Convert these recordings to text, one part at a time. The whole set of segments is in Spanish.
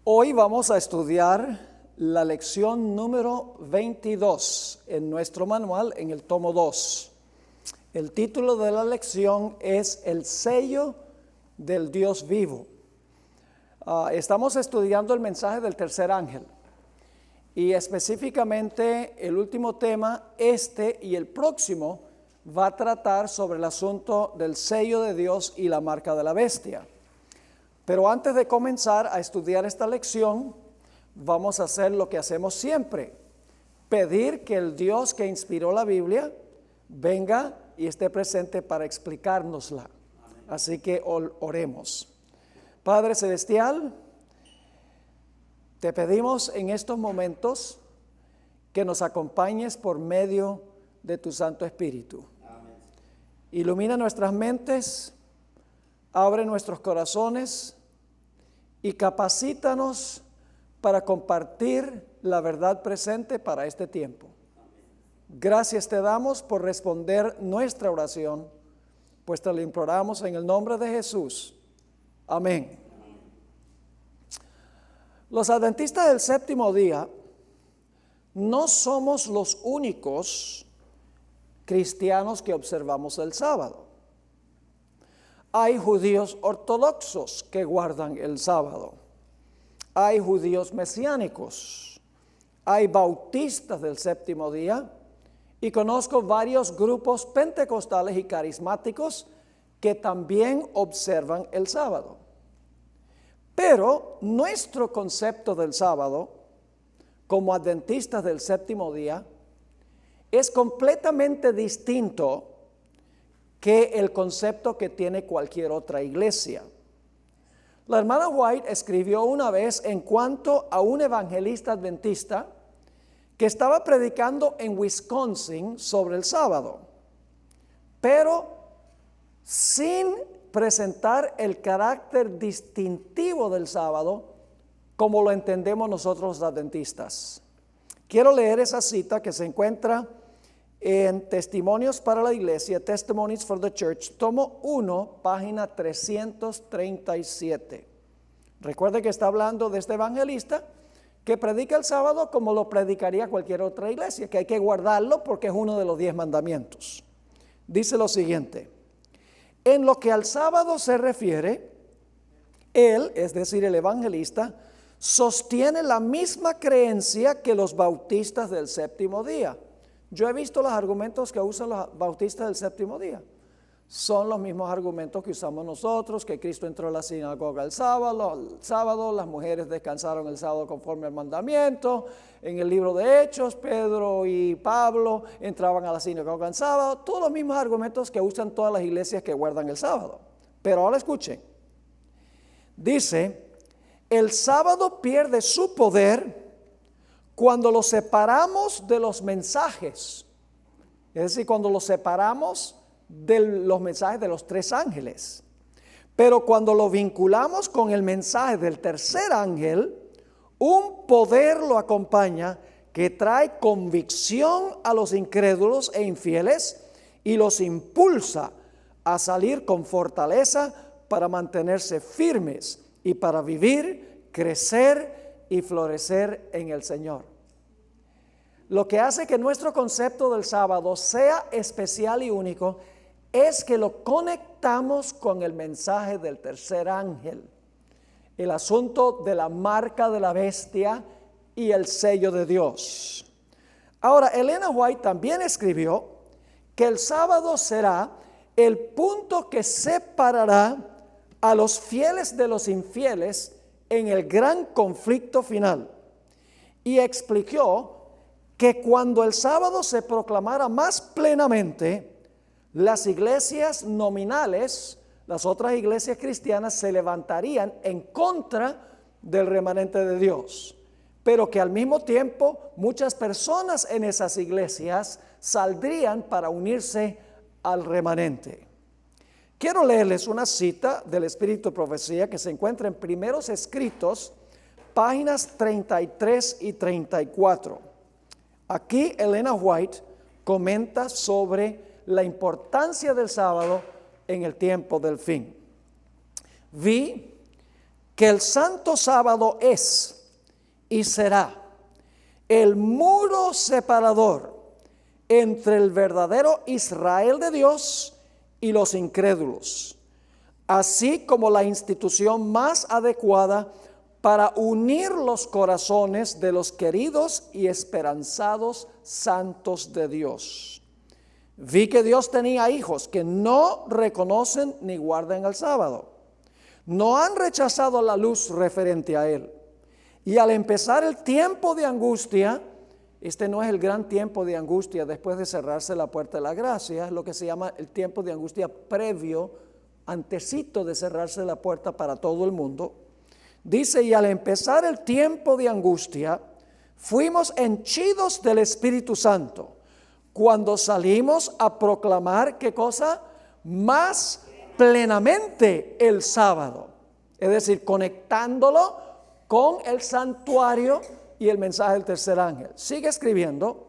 Hoy vamos a estudiar la lección número 22 en nuestro manual en el tomo 2. El título de la lección es El sello del Dios vivo. Estamos estudiando el mensaje del tercer ángel y específicamente el último tema, y el próximo, va a tratar sobre el asunto del sello de Dios y la marca de la bestia. Pero antes de comenzar a estudiar esta lección, vamos a hacer lo que hacemos siempre: pedir que el Dios que inspiró la Biblia venga y esté presente para explicárnosla. Así que oremos. Padre Celestial, te pedimos en estos momentos que nos acompañes por medio de tu Santo Espíritu. Amén. Ilumina nuestras mentes, abre nuestros corazones y capacítanos para compartir la verdad presente para este tiempo. Gracias te damos por responder nuestra oración, pues te lo imploramos en el nombre de Jesús. Amén. Los adventistas del séptimo día no somos los únicos cristianos que observamos el sábado. Hay judíos ortodoxos que guardan el sábado. Hay judíos mesiánicos. Hay bautistas del séptimo día. Y conozco varios grupos pentecostales y carismáticos que también observan el sábado. Pero nuestro concepto del sábado, como adventistas del séptimo día, es completamente distinto que el concepto que tiene cualquier otra iglesia. La hermana White escribió una vez en cuanto a un evangelista adventista que estaba predicando en Wisconsin sobre el sábado, pero sin presentar el carácter distintivo del sábado como lo entendemos nosotros los adventistas. Quiero leer esa cita que se encuentra en Testimonios para la Iglesia, Testimonies for the Church, tomo 1, página 337. Recuerde que está hablando de este evangelista que predica el sábado como lo predicaría cualquier otra iglesia, que hay que guardarlo porque es uno de los 10 mandamientos. Dice lo siguiente: en lo que al sábado se refiere, él, es decir, el evangelista, sostiene la misma creencia que los bautistas del séptimo día. Yo he visto los argumentos que usan los bautistas del séptimo día. Son los mismos argumentos que usamos nosotros, que Cristo entró a la sinagoga el sábado, las mujeres descansaron el sábado conforme al mandamiento. En el libro de Hechos, Pedro y Pablo entraban a la sinagoga el sábado. Todos los mismos argumentos que usan todas las iglesias que guardan el sábado. Pero ahora escuchen. Dice, el sábado pierde su poder cuando lo separamos de los mensajes, es decir, cuando lo separamos de los mensajes de los 3 ángeles. Pero cuando lo vinculamos con el mensaje del tercer ángel, un poder lo acompaña que trae convicción a los incrédulos e infieles y los impulsa a salir con fortaleza para mantenerse firmes y para vivir, crecer y florecer en el Señor. Lo que hace que nuestro concepto del sábado sea especial y único es que lo conectamos con el mensaje del tercer ángel, el asunto de la marca de la bestia y el sello de Dios. Ahora, Elena White también escribió que el sábado será el punto que separará a los fieles de los infieles en el gran conflicto final, y explicó que cuando el sábado se proclamara más plenamente, las iglesias nominales, las otras iglesias cristianas, se levantarían en contra del remanente de Dios, pero que al mismo tiempo muchas personas en esas iglesias saldrían para unirse al remanente. Quiero leerles una cita del Espíritu de Profecía que se encuentra en Primeros Escritos, páginas 33 y 34. Aquí Elena White comenta sobre la importancia del sábado en el tiempo del fin. Vi que el santo sábado es y será el muro separador entre el verdadero Israel de Dios y los incrédulos, así como la institución más adecuada para unir los corazones de los queridos y esperanzados santos de Dios. Vi que Dios tenía hijos que no reconocen ni guardan el sábado. No han rechazado la luz referente a él. Y al empezar el tiempo de angustia, este no es el gran tiempo de angustia después de cerrarse la puerta de la gracia, es lo que se llama el tiempo de angustia previo, antecito de cerrarse la puerta para todo el mundo. Dice, y al empezar el tiempo de angustia, fuimos henchidos del Espíritu Santo, cuando salimos a proclamar, ¿qué cosa? Más plenamente el sábado, es decir, conectándolo con el santuario y el mensaje del tercer ángel. Sigue escribiendo,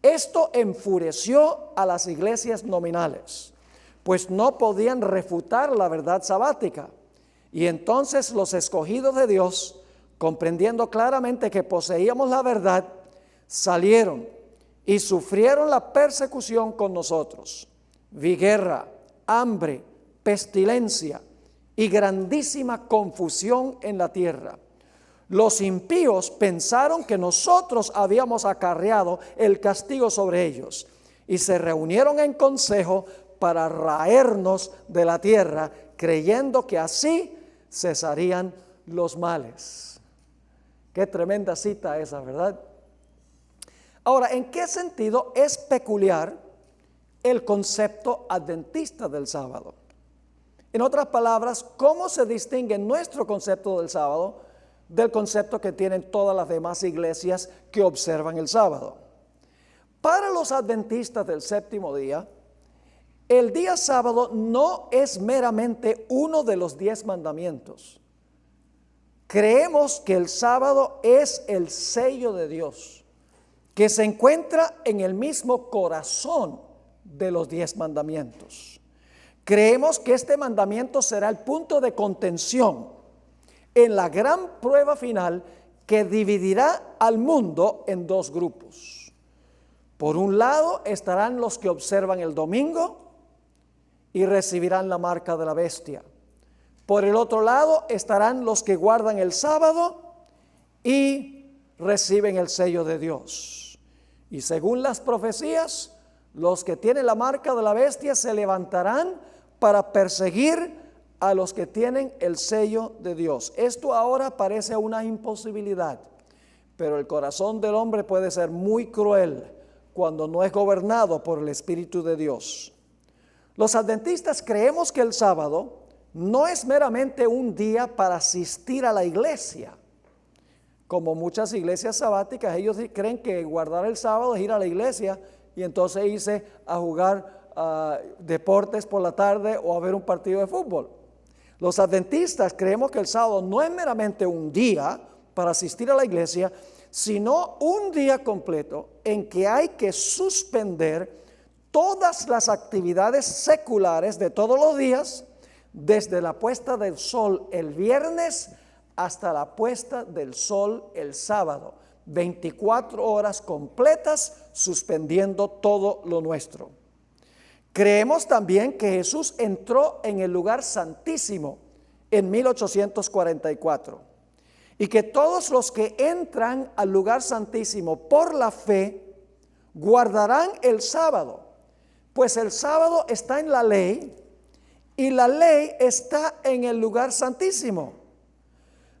esto enfureció a las iglesias nominales, pues no podían refutar la verdad sabática. Y entonces los escogidos de Dios, comprendiendo claramente que poseíamos la verdad, salieron y sufrieron la persecución con nosotros. Vi guerra, hambre, pestilencia y grandísima confusión en la tierra. Los impíos pensaron que nosotros habíamos acarreado el castigo sobre ellos y se reunieron en consejo para raernos de la tierra, creyendo que así cesarían los males. Qué tremenda cita esa, ¿verdad? Ahora, ¿en qué sentido es peculiar el concepto adventista del sábado? En otras palabras, ¿cómo se distingue nuestro concepto del sábado del concepto que tienen todas las demás iglesias que observan el sábado? Para los adventistas del séptimo día, el día sábado no es meramente uno de los 10 mandamientos. Creemos que el sábado es el sello de Dios, que se encuentra en el mismo corazón de los 10 mandamientos. Creemos que este mandamiento será el punto de contención en la gran prueba final que dividirá al mundo en 2 grupos. Por un lado estarán los que observan el domingo y recibirán la marca de la bestia. Por el otro lado estarán los que guardan el sábado y reciben el sello de Dios. Y según las profecías, los que tienen la marca de la bestia se levantarán para perseguir a los que tienen el sello de Dios. Esto ahora parece una imposibilidad, pero el corazón del hombre puede ser muy cruel cuando no es gobernado por el Espíritu de Dios. Los adventistas creemos que el sábado no es meramente un día para asistir a la iglesia. Como muchas iglesias sabáticas, ellos creen que guardar el sábado es ir a la iglesia y entonces irse a jugar deportes por la tarde o a ver un partido de fútbol. Los adventistas creemos que el sábado no es meramente un día para asistir a la iglesia, sino un día completo en que hay que suspender todas las actividades seculares de todos los días, desde la puesta del sol el viernes hasta la puesta del sol el sábado, 24 horas completas suspendiendo todo lo nuestro. Creemos también que Jesús entró en el lugar santísimo en 1844 y que todos los que entran al lugar santísimo por la fe guardarán el sábado, pues el sábado está en la ley y la ley está en el lugar santísimo.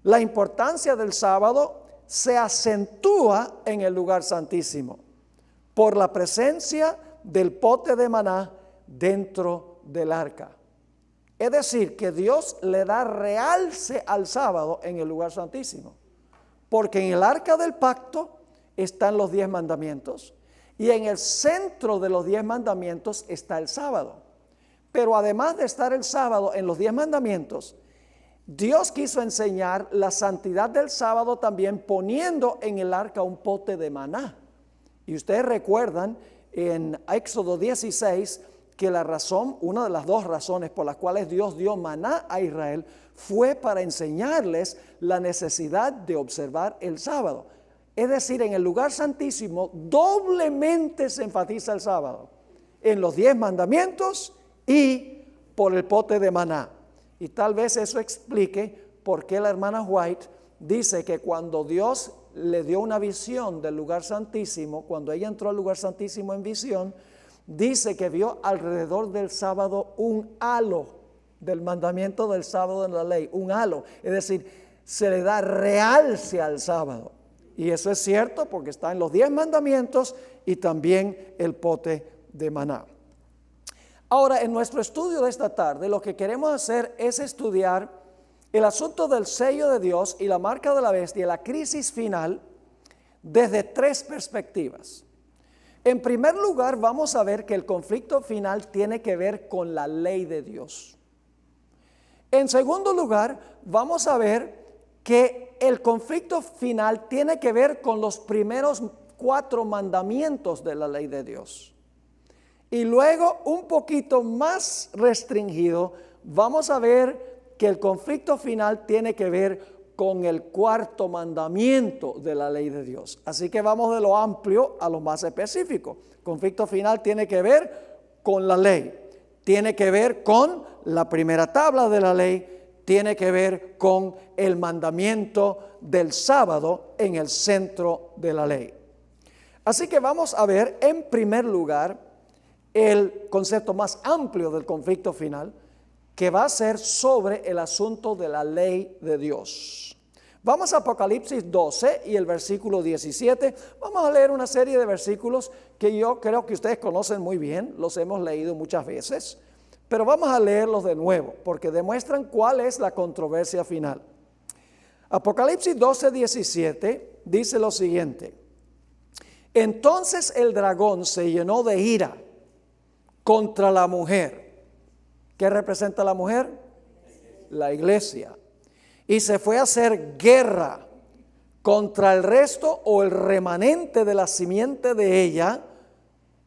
La importancia del sábado se acentúa en el lugar santísimo por la presencia del pote de maná dentro del arca. Es decir, que Dios le da realce al sábado en el lugar santísimo, porque en el arca del pacto están los 10 mandamientos y en el centro de los 10 mandamientos está el sábado. Pero además de estar el sábado en los 10 mandamientos, Dios quiso enseñar la santidad del sábado también poniendo en el arca un pote de maná. Y ustedes recuerdan en Éxodo 16 que la razón, una de las 2 razones por las cuales Dios dio maná a Israel fue para enseñarles la necesidad de observar el sábado. Es decir, en el lugar santísimo doblemente se enfatiza el sábado, en los 10 mandamientos y por el pote de maná. Y tal vez eso explique por qué la hermana White dice que cuando Dios le dio una visión del lugar santísimo, cuando ella entró al lugar santísimo en visión, dice que vio alrededor del sábado un halo del mandamiento del sábado en la ley, un halo, es decir, se le da realce al sábado. Y eso es cierto porque está en los 10 mandamientos y también el pote de maná. Ahora, en nuestro estudio de esta tarde, lo que queremos hacer es estudiar el asunto del sello de Dios y la marca de la bestia, la crisis final, desde 3 perspectivas. En primer lugar, vamos a ver que el conflicto final tiene que ver con la ley de Dios. En segundo lugar, vamos a ver que el conflicto final tiene que ver con los primeros 4 mandamientos de la ley de Dios. Y luego, un poquito más restringido, vamos a ver que el conflicto final tiene que ver con el 4º mandamiento de la ley de Dios. Así que vamos de lo amplio a lo más específico. El conflicto final tiene que ver con la ley, tiene que ver con la primera tabla de la ley, tiene que ver con el mandamiento del sábado en el centro de la ley. Así que vamos a ver en primer lugar el concepto más amplio del conflicto final, que va a ser sobre el asunto de la ley de Dios. Vamos a Apocalipsis 12 y el versículo 17. Vamos a leer una serie de versículos que yo creo que ustedes conocen muy bien, los hemos leído muchas veces, pero vamos a leerlos de nuevo porque demuestran cuál es la controversia final. Apocalipsis 12, 17 dice lo siguiente: entonces el dragón se llenó de ira contra la mujer. ¿Qué representa la mujer? La iglesia. Y se fue a hacer guerra contra el resto o el remanente de la simiente de ella.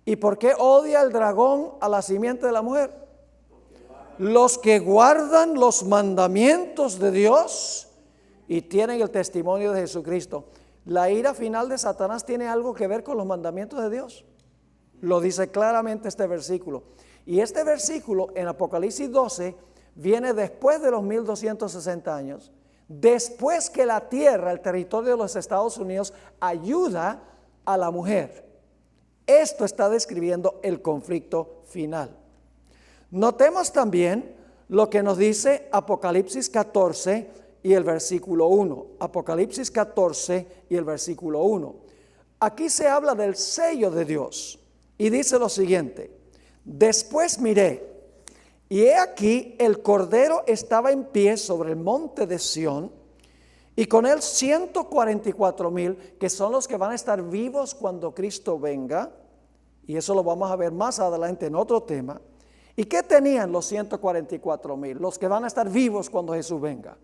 ¿Y por qué odia el dragón a la simiente de la mujer? Los que guardan los mandamientos de Dios y tienen el testimonio de Jesucristo. La ira final de Satanás tiene algo que ver con los mandamientos de Dios. Lo dice claramente este versículo. Y este versículo en Apocalipsis 12 viene después de los 1260 años, después que la tierra, el territorio de los Estados Unidos, ayuda a la mujer. Esto está describiendo el conflicto final. Notemos también lo que nos dice Apocalipsis 14 y el versículo 1. Apocalipsis 14 y el versículo 1. Aquí se habla del sello de Dios y dice lo siguiente: después miré, y he aquí el Cordero estaba en pie sobre el monte de Sión, y con él 144,000, que son los que van a estar vivos cuando Cristo venga, y eso lo vamos a ver más adelante en otro tema. ¿Y qué tenían los 144,000? Los que van a estar vivos cuando Jesús venga.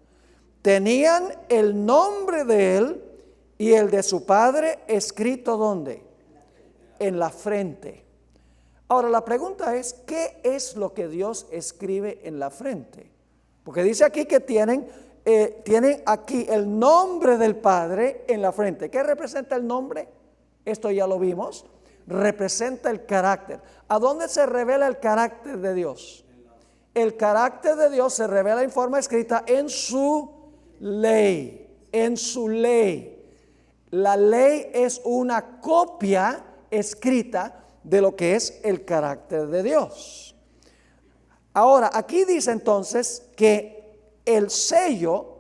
Tenían el nombre de él y el de su padre escrito ¿dónde? En la frente. Ahora la pregunta es, ¿qué es lo que Dios escribe en la frente? Porque dice aquí que tienen aquí el nombre del Padre en la frente. ¿Qué representa el nombre? Esto ya lo vimos. Representa el carácter. ¿A dónde se revela el carácter de Dios? El carácter de Dios se revela en forma escrita en su ley. En su ley. La ley es una copia escrita de lo que es el carácter de Dios. Ahora, aquí dice entonces que el sello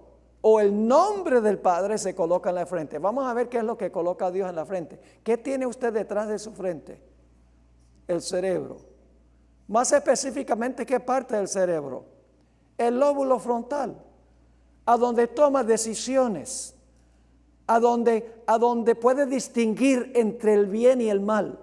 o el nombre del Padre se coloca en la frente. Vamos a ver qué es lo que coloca Dios en la frente. ¿Qué tiene usted detrás de su frente? El cerebro. Más específicamente, ¿qué parte del cerebro? El lóbulo frontal, a donde toma decisiones, a donde puede distinguir entre el bien y el mal,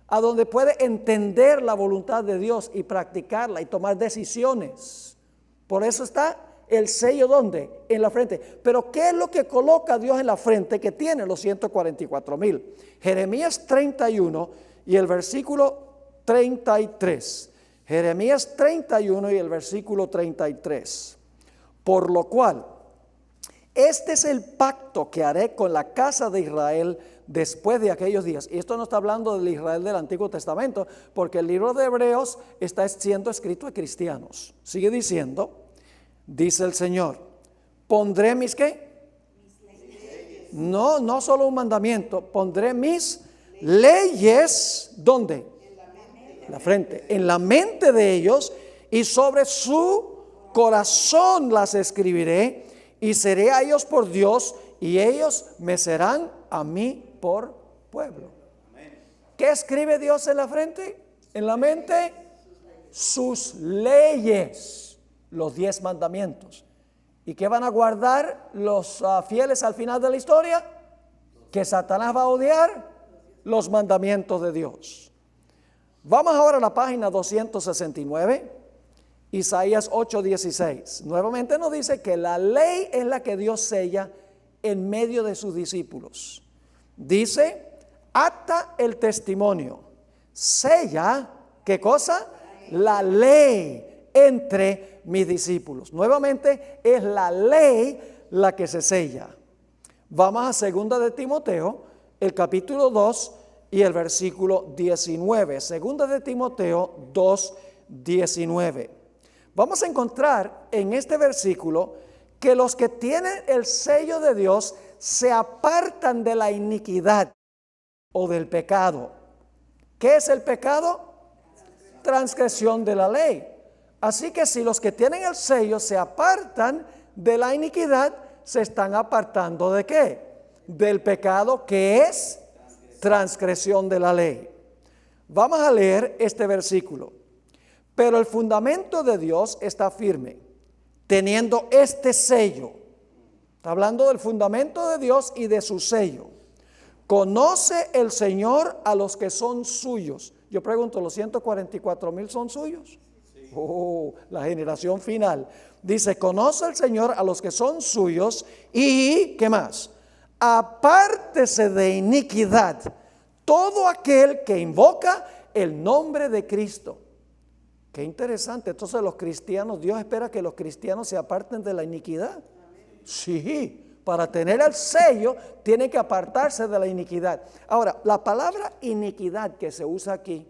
a donde puede entender la voluntad de Dios y practicarla y tomar decisiones. Por eso está el sello, ¿dónde? En la frente. Pero ¿qué es lo que coloca Dios en la frente que tiene los 144,000? Jeremías 31 y el versículo 33. Jeremías 31 y el versículo 33. Por lo cual, este es el pacto que haré con la casa de Israel después de aquellos días. Y esto no está hablando del Israel del Antiguo Testamento, porque el libro de Hebreos está siendo escrito a cristianos. Sigue diciendo, dice el Señor, pondré mis ¿qué? No solo un mandamiento, pondré mis leyes, ¿dónde? En la frente, en la mente de ellos, y sobre su corazón las escribiré, y seré a ellos por Dios, y ellos me serán a mí por pueblo. ¿Qué escribe Dios en la frente? En la mente, sus leyes, los 10 mandamientos. ¿Y qué van a guardar los fieles al final de la historia? Que Satanás va a odiar los mandamientos de Dios. Vamos ahora a la página 269, Isaías 8:16. Nuevamente nos dice que la ley es la que Dios sella en medio de sus discípulos. Dice, ata el testimonio, sella, ¿qué cosa? La ley entre mis discípulos. Nuevamente es la ley la que se sella. Vamos a segunda de Timoteo, el capítulo 2 y el versículo 19. Segunda de Timoteo 2:19. Vamos a encontrar en este versículo que los que tienen el sello de Dios se apartan de la iniquidad o del pecado. ¿Qué es el pecado? Transgresión de la ley. Así que si los que tienen el sello se apartan de la iniquidad, se están apartando ¿de qué? Del pecado, que es transgresión de la ley. Vamos a leer este versículo. Pero el fundamento de Dios está firme, teniendo este sello. Está hablando del fundamento de Dios y de su sello. Conoce el Señor a los que son suyos. Yo pregunto, ¿los 144,000 son suyos? Oh, la generación final. Dice, conoce el Señor a los que son suyos y, ¿qué más? Apártese de iniquidad todo aquel que invoca el nombre de Cristo. Qué interesante. Entonces los cristianos, Dios espera que los cristianos se aparten de la iniquidad. Sí, para tener el sello tiene que apartarse de la iniquidad. Ahora, la palabra iniquidad que se usa aquí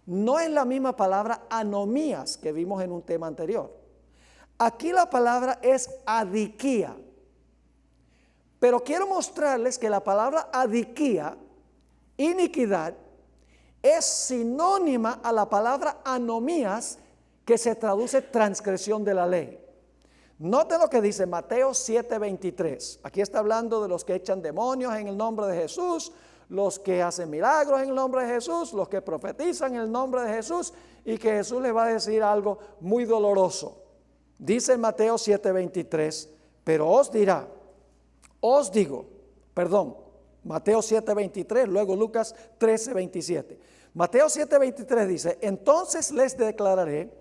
no es la misma palabra anomías que vimos en un tema anterior. Aquí la palabra es adiquía. Pero quiero mostrarles que la palabra adiquía, iniquidad, es sinónima a la palabra anomías, que se traduce transgresión de la ley. Note lo que dice Mateo 7:23. Aquí está hablando de los que echan demonios en el nombre de Jesús, los que hacen milagros en el nombre de Jesús, los que profetizan en el nombre de Jesús, y que Jesús les va a decir algo muy doloroso. Dice Mateo 7:23, pero Mateo 7:23, luego Lucas 13:27. Mateo 7:23 dice, entonces les declararé,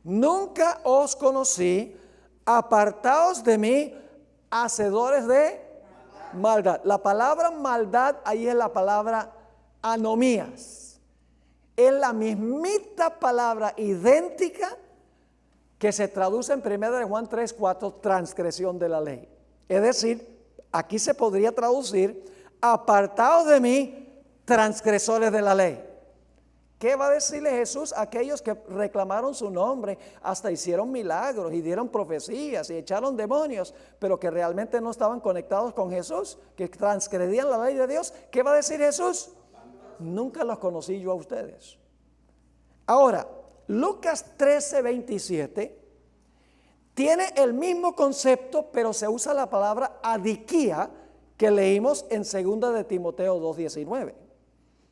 nunca os conocí, apartaos de mí, hacedores de maldad. La palabra maldad ahí es la palabra anomías. Es la mismita palabra idéntica que se traduce en 1 Juan 3:4, transgresión de la ley. Es decir, aquí se podría traducir, apartaos de mí, transgresores de la ley. ¿Qué va a decirle Jesús a aquellos que reclamaron su nombre, hasta hicieron milagros y dieron profecías y echaron demonios, pero que realmente no estaban conectados con Jesús, que transgredían la ley de Dios? ¿Qué va a decir Jesús? Nunca los conocí yo a ustedes. Ahora, Lucas 13:27 tiene el mismo concepto, pero se usa la palabra adiquía que leímos en 2 de Timoteo 2:19.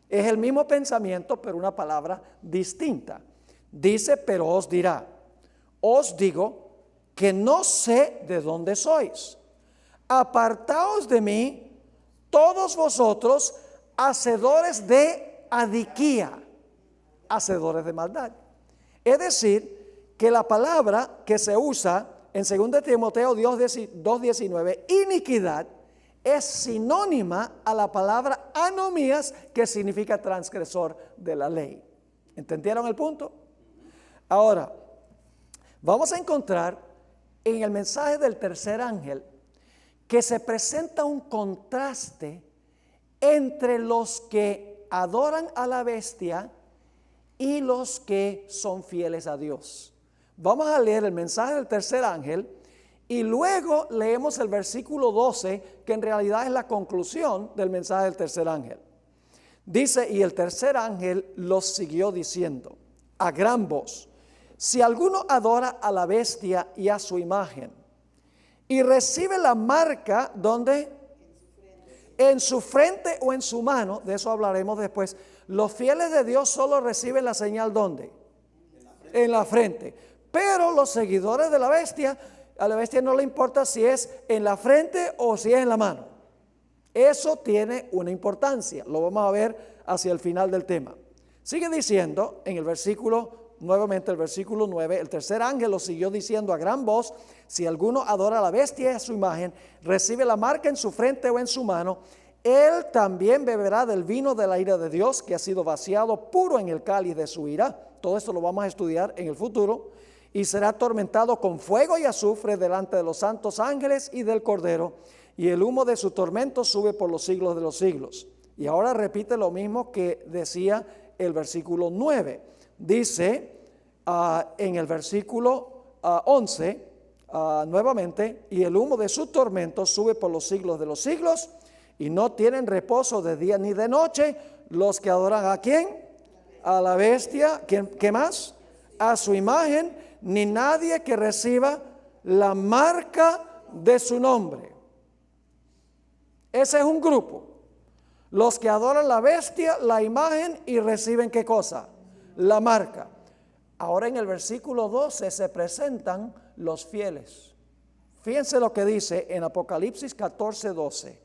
Es el mismo pensamiento, pero una palabra distinta. Dice, pero os dirá, os digo que no sé de dónde sois. Apartaos de mí, todos vosotros, hacedores de adiquía, hacedores de maldad. Es decir, que la palabra que se usa en 2 Timoteo 2:19, iniquidad, es sinónima a la palabra anomías, que significa transgresor de la ley. ¿Entendieron el punto? Ahora, vamos a encontrar en el mensaje del tercer ángel que se presenta un contraste entre los que adoran a la bestia y los que son fieles a Dios. Vamos a leer el mensaje del tercer ángel y luego leemos el versículo 12, que en realidad es la conclusión del mensaje del tercer ángel. Dice: y el tercer ángel los siguió diciendo a gran voz: si alguno adora a la bestia y a su imagen y recibe la marca, ¿dónde? En su frente o en su mano, de eso hablaremos después. Los fieles de Dios solo reciben la señal, ¿dónde? En la frente. Pero los seguidores de la bestia, a la bestia no le importa si es en la frente o si es en la mano. Eso tiene una importancia, lo vamos a ver hacia el final del tema. Sigue diciendo en el versículo, nuevamente el versículo 9, el tercer ángel lo siguió diciendo a gran voz: si alguno adora a la bestia y a su imagen, recibe la marca en su frente o en su mano, él también beberá del vino de la ira de Dios, que ha sido vaciado puro en el cáliz de su ira. Todo esto lo vamos a estudiar en el futuro. Y será atormentado con fuego y azufre delante de los santos ángeles y del Cordero, y el humo de su tormento sube por los siglos de los siglos. Y ahora repite lo mismo que decía el versículo 9. Dice en el versículo 11, nuevamente: y el humo de su tormento sube por los siglos de los siglos, y no tienen reposo de día ni de noche los que adoran ¿a quién? A la bestia. ¿Qué más? A su imagen, ni nadie que reciba la marca de su nombre. Ese es un grupo. Los que adoran la bestia, la imagen y reciben ¿qué cosa? La marca. Ahora en el versículo 12 se presentan los fieles. Fíjense lo que dice en Apocalipsis 14:12.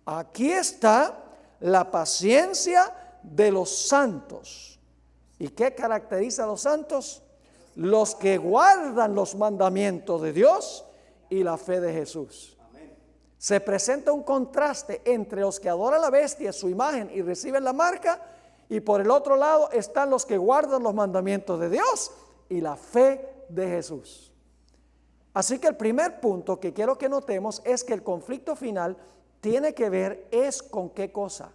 Aquí está la paciencia de los santos. ¿Y qué caracteriza a los santos? Los que guardan los mandamientos de Dios y la fe de Jesús. Se presenta un contraste entre los que adoran la bestia, su imagen y reciben la marca, y por el otro lado están los que guardan los mandamientos de Dios y la fe de Jesús. Así que el primer punto que quiero que notemos es que el conflicto final tiene que ver con ¿qué cosa?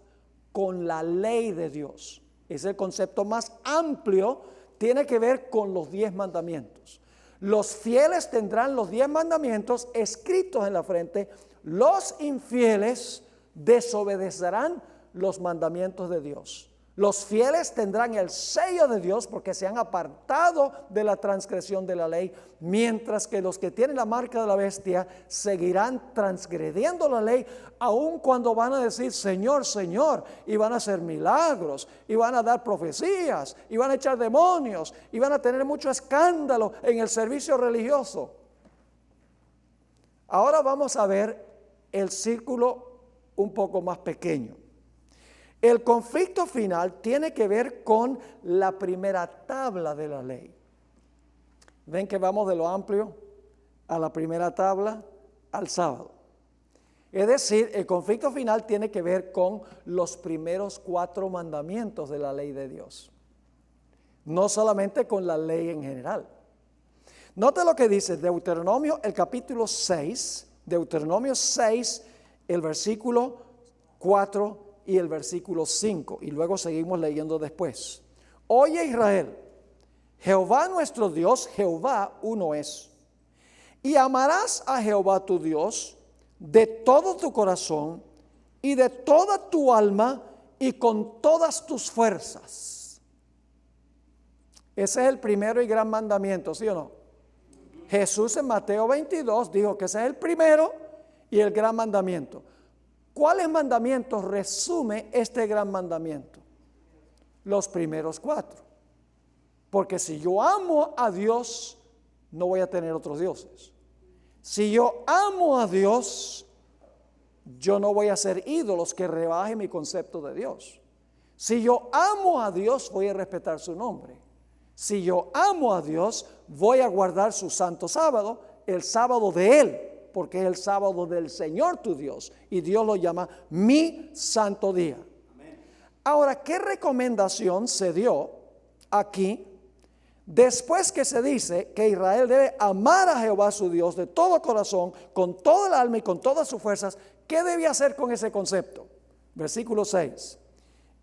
Con la ley de Dios. Es el concepto más amplio, tiene que ver con los 10 mandamientos. Los fieles tendrán los 10 mandamientos escritos en la frente. Los infieles desobedecerán los mandamientos de Dios. Los fieles tendrán el sello de Dios porque se han apartado de la transgresión de la ley, mientras que los que tienen la marca de la bestia seguirán transgrediendo la ley, aun cuando van a decir Señor, Señor, y van a hacer milagros, y van a dar profecías, y van a echar demonios, y van a tener mucho escándalo en el servicio religioso. Ahora vamos a ver el círculo un poco más pequeño. El conflicto final tiene que ver con la primera tabla de la ley. Ven que vamos de lo amplio a la primera tabla al sábado. Es decir, el conflicto final tiene que ver con los primeros 4 mandamientos de la ley de Dios. No solamente con la ley en general. Note lo que dice Deuteronomio, el capítulo 6, Deuteronomio 6, el versículo 4 y el versículo 5, y luego seguimos leyendo después. Oye Israel, Jehová nuestro Dios, Jehová uno es. Y amarás a Jehová tu Dios de todo tu corazón y de toda tu alma y con todas tus fuerzas. Ese es el primero y gran mandamiento, ¿sí o no? Jesús en Mateo 22 dijo que ese es el primero y el gran mandamiento. ¿Cuáles mandamientos resume este gran mandamiento? Los primeros 4. Porque si yo amo a Dios, no voy a tener otros dioses. Si yo amo a Dios, yo no voy a hacer ídolos que rebajen mi concepto de Dios. Si yo amo a Dios, voy a respetar su nombre. Si yo amo a Dios, voy a guardar su santo sábado, el sábado de Él, porque es el sábado del Señor tu Dios, y Dios lo llama mi santo día. Amén. Ahora, ¿qué recomendación se dio aquí Después que se dice que Israel debe amar a Jehová su Dios de todo corazón, con toda el alma y con todas sus fuerzas, ¿qué debe hacer con ese concepto? Versículo 6.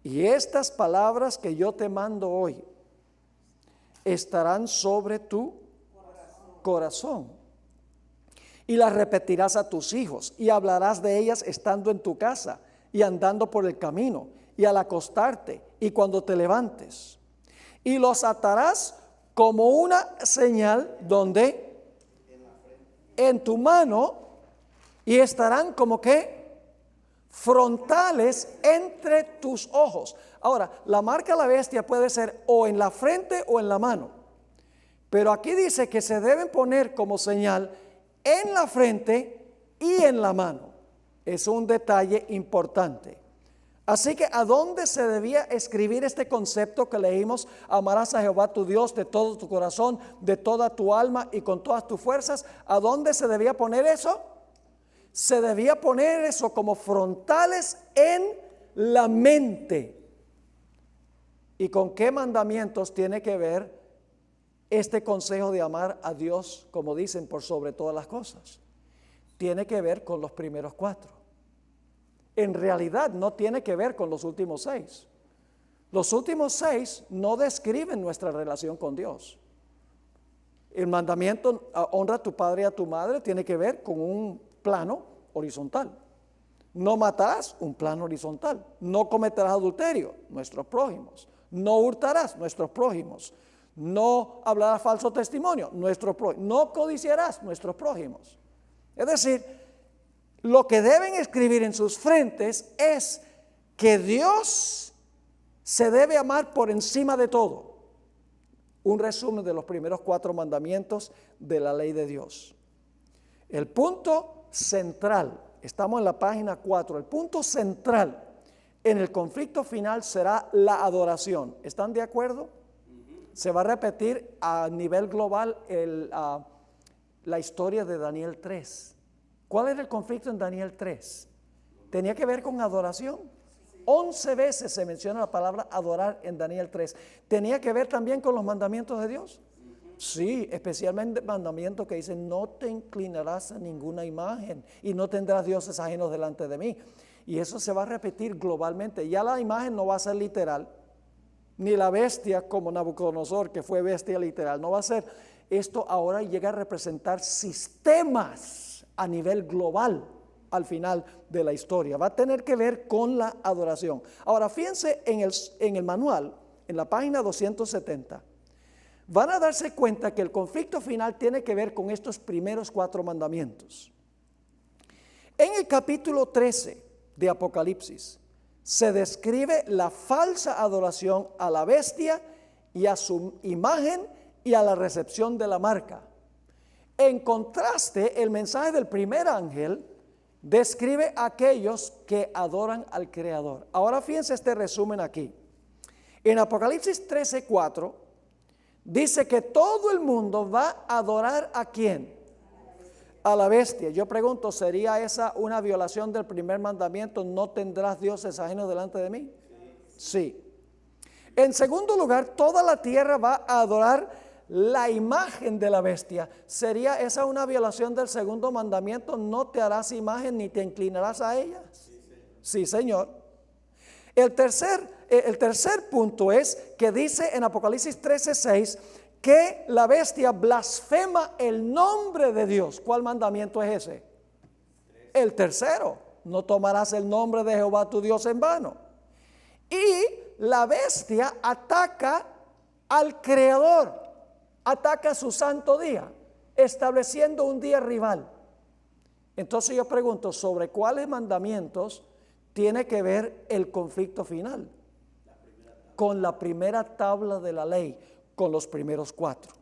Y estas palabras que yo te mando hoy estarán sobre tu corazón. Y las repetirás a tus hijos y hablarás de ellas estando en tu casa y andando por el camino y al acostarte y cuando te levantes. Y los atarás como una señal donde en tu mano y estarán como que frontales entre tus ojos. Ahora, la marca de la bestia puede ser o en la frente o en la mano, pero aquí dice que se deben poner como señal en la frente y en la mano. Es un detalle importante. Así que ¿a dónde se debía escribir este concepto que leímos? Amarás a Jehová tu Dios de todo tu corazón, de toda tu alma y con todas tus fuerzas. ¿A dónde se debía poner eso? Se debía poner eso como frontales en la mente. ¿Y con qué mandamientos tiene que ver este consejo de amar a Dios, como dicen, por sobre todas las cosas? Tiene que ver con los primeros 4. En realidad no tiene que ver con los últimos 6. Los últimos 6 no describen nuestra relación con Dios. El mandamiento, honra a tu padre y a tu madre, tiene que ver con un plano horizontal. No matarás, un plano horizontal. No cometerás adulterio, nuestros prójimos. No hurtarás, nuestros prójimos. No hablarás falso testimonio, nuestros prójimos. No codiciarás, nuestros prójimos. Es decir, lo que deben escribir en sus frentes es que Dios se debe amar por encima de todo. Un resumen de los primeros 4 mandamientos de la ley de Dios. El punto central, estamos en la página 4, el punto central en el conflicto final será la adoración. ¿Están de acuerdo? Se va a repetir a nivel global la historia de Daniel 3. ¿Cuál era el conflicto en Daniel 3? Tenía que ver con adoración. 11 veces se menciona la palabra adorar en Daniel 3. ¿Tenía que ver también con los mandamientos de Dios? Sí, especialmente mandamientos que dicen no te inclinarás a ninguna imagen y no tendrás dioses ajenos delante de mí. Y eso se va a repetir globalmente. Ya la imagen no va a ser literal, ni la bestia como Nabucodonosor, que fue bestia literal, no va a ser. Esto ahora llega a representar sistemas a nivel global al final de la historia. Va a tener que ver con la adoración. Ahora, fíjense en el manual, en la página 270, van a darse cuenta que el conflicto final tiene que ver con estos primeros 4 mandamientos. En el capítulo 13 de Apocalipsis se describe la falsa adoración a la bestia y a su imagen y a la recepción de la marca. En contraste, el mensaje del primer ángel describe a aquellos que adoran al Creador. Ahora fíjense este resumen aquí. En Apocalipsis 13:4 dice que todo el mundo va a adorar ¿a quién? A la bestia. Yo pregunto, ¿sería esa una violación del primer mandamiento? ¿No tendrás dioses ajenos delante de mí? Sí. En segundo lugar, toda la tierra va a adorar la imagen de la bestia. ¿Sería esa una violación del segundo mandamiento? No te harás imagen ni te inclinarás a ella. Sí, Señor. El tercer punto es que dice en Apocalipsis 13:6 que la bestia blasfema el nombre de Dios. ¿Cuál mandamiento es ese? El tercero. No tomarás el nombre de Jehová tu Dios en vano. Y la bestia ataca al Creador. Ataca su santo día, estableciendo un día rival. Entonces yo pregunto, ¿sobre cuáles mandamientos tiene que ver el conflicto final? Con la primera tabla de la ley, con los primeros 4.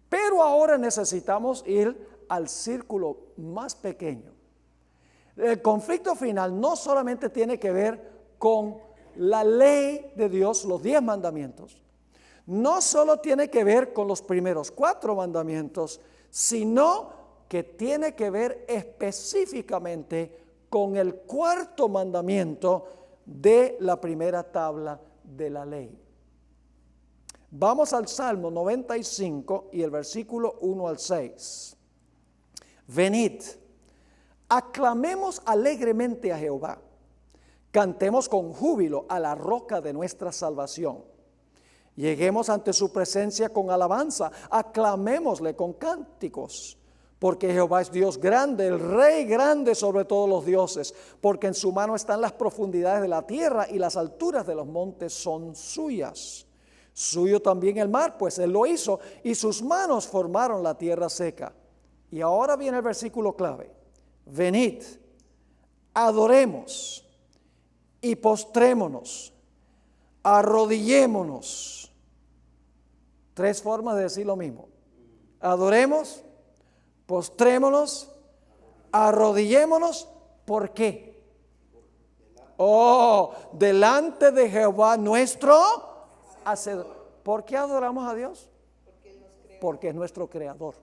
Pero ahora necesitamos ir al círculo más pequeño. El conflicto final no solamente tiene que ver con la ley de Dios, los 10 mandamientos. No solo tiene que ver con los primeros 4 mandamientos, sino que tiene que ver específicamente con el 4.º mandamiento de la primera tabla de la ley. Vamos al Salmo 95 y el versículo 1 al 6. Venid, aclamemos alegremente a Jehová, cantemos con júbilo a la roca de nuestra salvación. Lleguemos ante su presencia con alabanza, aclamémosle con cánticos. Porque Jehová es Dios grande, el Rey grande sobre todos los dioses, porque en su mano están las profundidades de la tierra y las alturas de los montes son suyas. Suyo también el mar, pues él lo hizo, y sus manos formaron la tierra seca. Y ahora viene el versículo clave. Venid, adoremos y postrémonos, arrodillémonos. 3 formas de decir lo mismo. Adoremos, postrémonos, arrodillémonos. ¿Por qué? Delante de Jehová nuestro Hacedor. ¿Por qué adoramos a Dios? Porque es nuestro creador.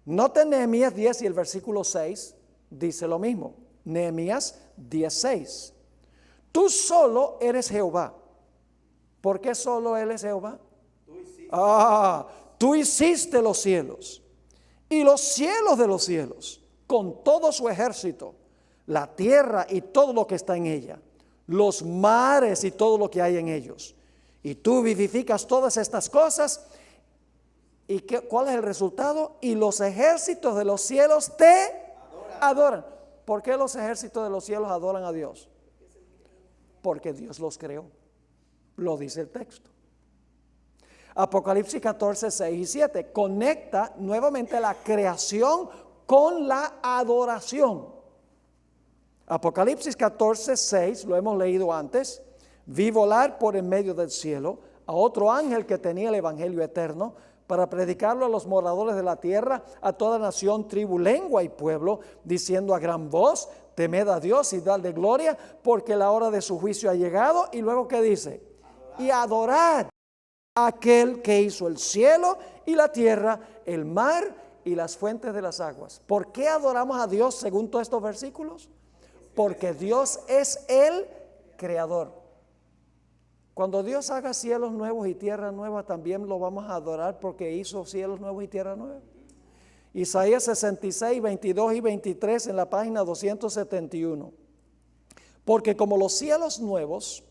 Note Nehemías 10 y el versículo 6 dice lo mismo. Nehemías 10:6. Tú solo eres Jehová. ¿Por qué solo Él es Jehová? Tú hiciste los cielos y los cielos de los cielos, con todo su ejército, la tierra y todo lo que está en ella, los mares y todo lo que hay en ellos. Y tú vivificas todas estas cosas. ¿Y cuál es el resultado? Y los ejércitos de los cielos te adoran. ¿Por qué los ejércitos de los cielos adoran a Dios? Porque Dios los creó. Lo dice el texto. Apocalipsis 14, 6 y 7 conecta nuevamente la creación con la adoración. Apocalipsis 14, 6, lo hemos leído antes. Vi volar por en medio del cielo a otro ángel que tenía el evangelio eterno para predicarlo a los moradores de la tierra, a toda nación, tribu, lengua y pueblo, diciendo a gran voz: temed a Dios y dadle gloria, porque la hora de su juicio ha llegado. Y luego, ¿qué dice? Y adorad a aquel que hizo el cielo y la tierra, el mar y las fuentes de las aguas. ¿Por qué adoramos a Dios según todos estos versículos? Porque Dios es el creador. Cuando Dios haga cielos nuevos y tierra nueva, también lo vamos a adorar porque hizo cielos nuevos y tierra nueva. Isaías 66, 22 y 23 en la página 271. Porque como los cielos nuevos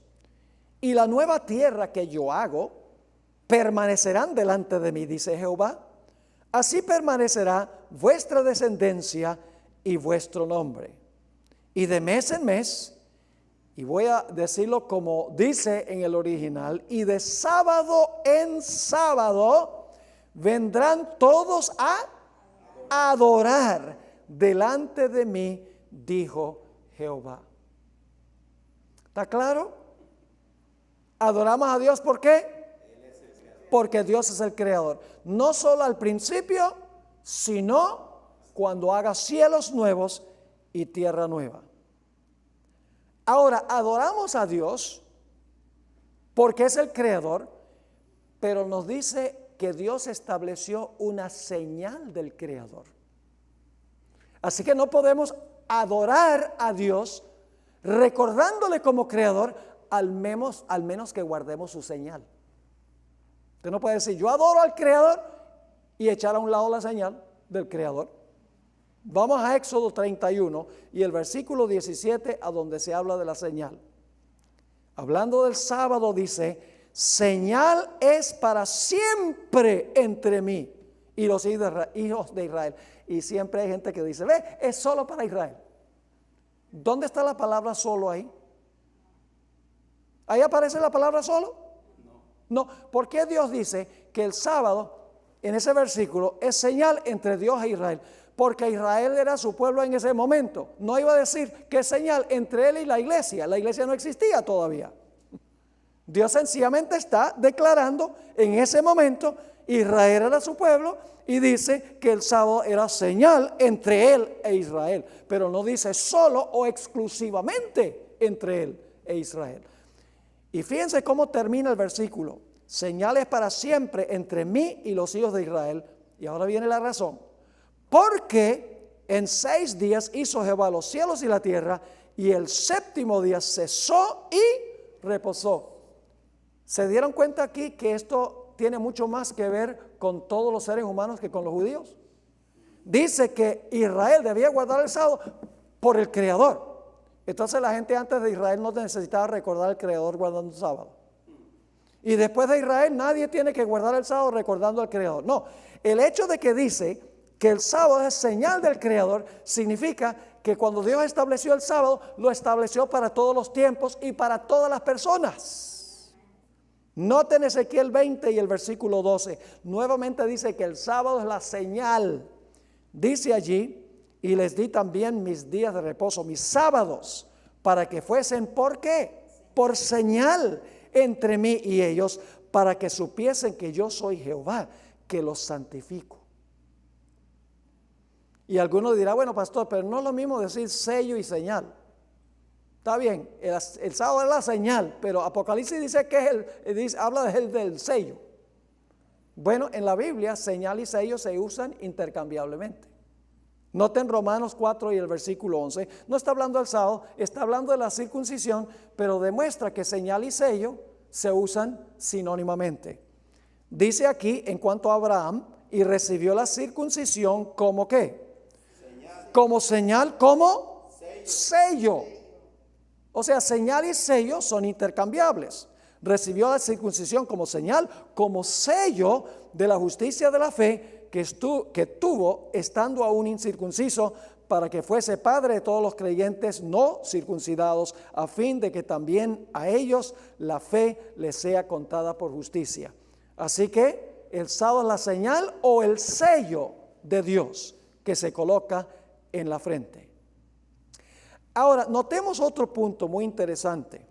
y la nueva tierra que yo hago permanecerán delante de mí, dice Jehová, así permanecerá vuestra descendencia y vuestro nombre. Y de mes en mes, y voy a decirlo como dice en el original, y de sábado en sábado vendrán todos a adorar delante de mí, dijo Jehová. ¿Está claro? Adoramos a Dios, ¿por qué? Porque Dios es el creador. No solo al principio, sino cuando haga cielos nuevos y tierra nueva. Ahora, adoramos a Dios porque es el creador, pero nos dice que Dios estableció una señal del creador. Así que no podemos adorar a Dios recordándole como creador, al menos que guardemos su señal. Usted no puede decir, yo adoro al creador y echar a un lado la señal del creador. Vamos a Éxodo 31 y el versículo 17 a donde se habla de la señal. Hablando del sábado dice, señal es para siempre entre mí y los hijos de Israel. Y siempre hay gente que dice, ve, es solo para Israel. ¿Dónde está la palabra solo ahí? ¿Ahí aparece la palabra solo? No. ¿Por qué Dios dice que el sábado, en ese versículo, es señal entre Dios e Israel? Porque Israel era su pueblo en ese momento. No iba a decir que es señal entre él y la iglesia. La iglesia no existía todavía. Dios sencillamente está declarando en ese momento, Israel era su pueblo, y dice que el sábado era señal entre él e Israel. Pero no dice solo o exclusivamente entre él e Israel. Y fíjense cómo termina el versículo. Señales para siempre entre mí y los hijos de Israel. Y ahora viene la razón. Porque en 6 días hizo Jehová los cielos y la tierra, y el séptimo día cesó y reposó. ¿Se dieron cuenta aquí que esto tiene mucho más que ver con todos los seres humanos que con los judíos? Dice que Israel debía guardar el sábado por el Creador. Entonces la gente antes de Israel no necesitaba recordar al Creador guardando el sábado. Y después de Israel nadie tiene que guardar el sábado recordando al Creador. No, el hecho de que dice que el sábado es señal del Creador significa que cuando Dios estableció el sábado, lo estableció para todos los tiempos y para todas las personas. Noten Ezequiel 20 y el versículo 12. Nuevamente dice que el sábado es la señal. Dice allí, y les di también mis días de reposo, mis sábados, para que fuesen, ¿por qué? Por señal entre mí y ellos, para que supiesen que yo soy Jehová, que los santifico. Y alguno dirá, bueno, pastor, pero no es lo mismo decir sello y señal. Está bien, el sábado es la señal, pero Apocalipsis dice que habla del sello. Bueno, en la Biblia señal y sello se usan intercambiablemente. Noten Romanos 4 y el versículo 11, no está hablando del sábado, está hablando de la circuncisión, pero demuestra que señal y sello se usan sinónimamente. Dice aquí en cuanto a Abraham, y recibió la circuncisión como ¿qué? Señal. Como señal, como sello. O sea, señal y sello son intercambiables. Recibió la circuncisión como señal, como sello de la justicia de la fe que tuvo estando aún incircunciso, para que fuese padre de todos los creyentes no circuncidados, a fin de que también a ellos la fe les sea contada por justicia. Así que el sábado es la señal o el sello de Dios que se coloca en la frente. Ahora, notemos otro punto muy interesante.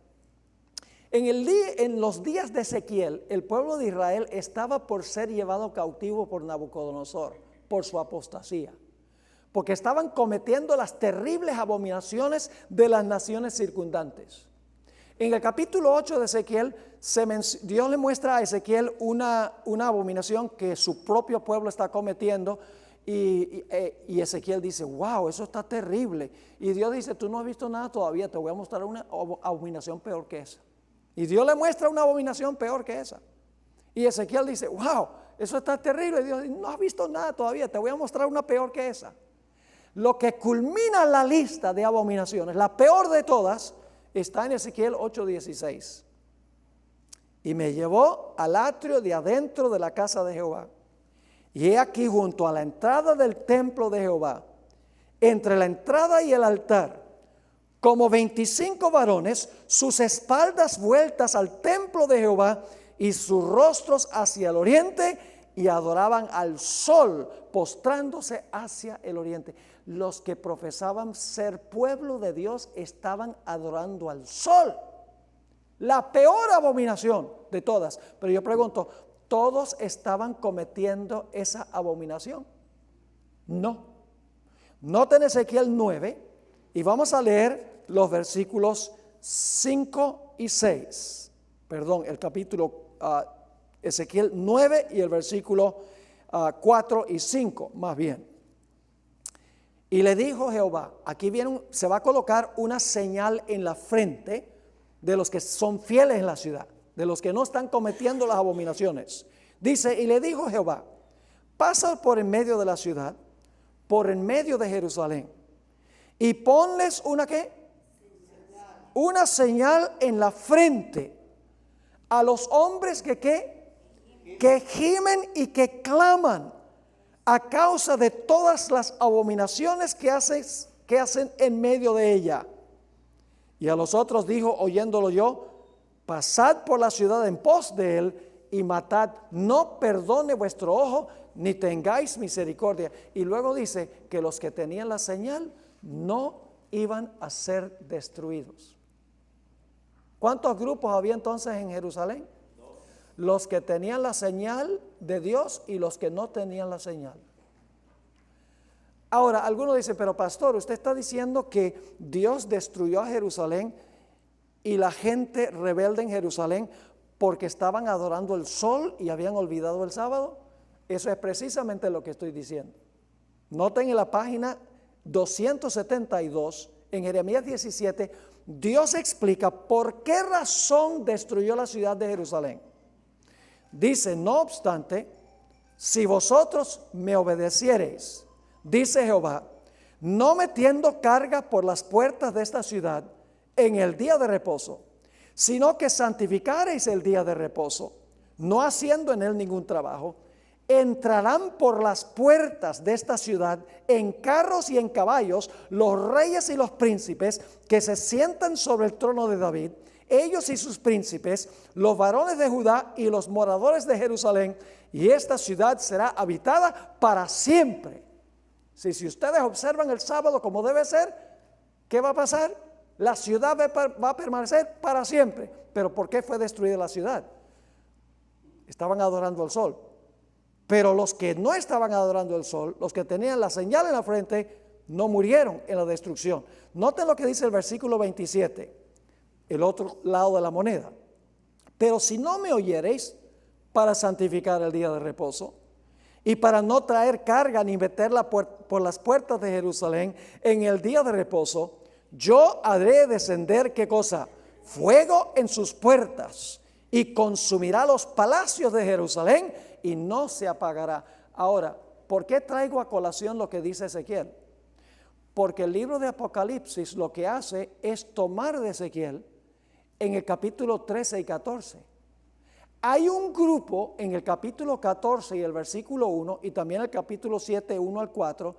En los días de Ezequiel, el pueblo de Israel estaba por ser llevado cautivo por Nabucodonosor, por su apostasía, porque estaban cometiendo las terribles abominaciones de las naciones circundantes. En el capítulo 8 de Ezequiel, Dios le muestra a Ezequiel una abominación que su propio pueblo está cometiendo, y Ezequiel dice, wow, eso está terrible. Y Dios dice, tú no has visto nada todavía, te voy a mostrar una abominación peor que esa. Y Dios le muestra una abominación peor que esa. Y Ezequiel dice, wow, eso está terrible. Y Dios dice, no has visto nada todavía, te voy a mostrar una peor que esa. Lo que culmina la lista de abominaciones, la peor de todas, está en Ezequiel 8:16. Y me llevó al atrio de adentro de la casa de Jehová. Y he aquí junto a la entrada del templo de Jehová, entre la entrada y el altar, como 25 varones, sus espaldas vueltas al templo de Jehová y sus rostros hacia el oriente, y adoraban al sol, postrándose hacia el oriente. Los que profesaban ser pueblo de Dios estaban adorando al sol. La peor abominación de todas. Pero yo pregunto, ¿todos estaban cometiendo esa abominación? No. Noten Ezequiel 9 y vamos a leer los versículos 5 y 6. Perdón, el capítulo Ezequiel 9 y el versículo 4 y 5, más bien. Y le dijo Jehová, aquí se va a colocar una señal en la frente de los que son fieles en la ciudad, de los que no están cometiendo las abominaciones. Dice, y le dijo Jehová, pasa por en medio de la ciudad, por en medio de Jerusalén, y ponles una ¿qué? Una señal en la frente a los hombres que gimen y que claman a causa de todas las abominaciones que hacen en medio de ella. Y a los otros dijo, oyéndolo yo, pasad por la ciudad en pos de él y matad, no perdone vuestro ojo, ni tengáis misericordia. Y luego dice que los que tenían la señal no iban a ser destruidos. ¿Cuántos grupos había entonces en Jerusalén? Los que tenían la señal de Dios y los que no tenían la señal. Ahora, algunos dicen, pero pastor, usted está diciendo que Dios destruyó a Jerusalén y la gente rebelde en Jerusalén porque estaban adorando el sol y habían olvidado el sábado. Eso es precisamente lo que estoy diciendo. Noten en la página 272 en Jeremías 17, Dios explica por qué razón destruyó la ciudad de Jerusalén. Dice, no obstante, si vosotros me obedeciereis, dice Jehová, no metiendo carga por las puertas de esta ciudad en el día de reposo, sino que santificareis el día de reposo, no haciendo en él ningún trabajo, entrarán por las puertas de esta ciudad en carros y en caballos los reyes y los príncipes que se sientan sobre el trono de David, ellos y sus príncipes, los varones de Judá y los moradores de Jerusalén, y esta ciudad será habitada para siempre. Si ustedes observan el sábado como debe ser, ¿qué va a pasar? La ciudad va a permanecer para siempre. ¿Pero por qué fue destruida la ciudad? Estaban adorando al sol. Pero los que no estaban adorando el sol, los que tenían la señal en la frente, no murieron en la destrucción. Noten lo que dice el versículo 27, el otro lado de la moneda. Pero si no me oyereis para santificar el día de reposo, y para no traer carga ni meterla por las puertas de Jerusalén en el día de reposo, yo haré descender, ¿qué cosa? Fuego en sus puertas, y consumirá los palacios de Jerusalén, y no se apagará. Ahora, ¿por qué traigo a colación lo que dice Ezequiel? Porque el libro de Apocalipsis lo que hace es tomar de Ezequiel en el capítulo 13 y 14. Hay un grupo en el capítulo 14 y el versículo 1 y también el capítulo 7, 1 al 4,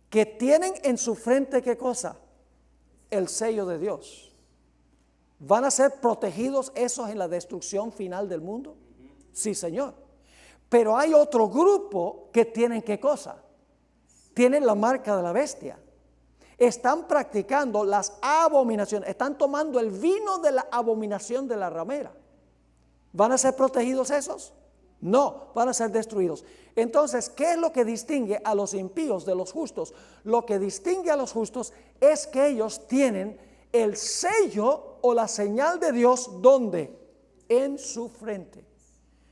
que tienen en su frente, ¿qué cosa? El sello de Dios. ¿Van a ser protegidos esos en la destrucción final del mundo? Sí, Señor. Pero hay otro grupo que tienen, ¿qué cosa? Tienen la marca de la bestia. Están practicando las abominaciones. Están tomando el vino de la abominación de la ramera. ¿Van a ser protegidos esos? No, van a ser destruidos. Entonces, ¿qué es lo que distingue a los impíos de los justos? Lo que distingue a los justos es que ellos tienen el sello o la señal de Dios, ¿dónde? En su frente.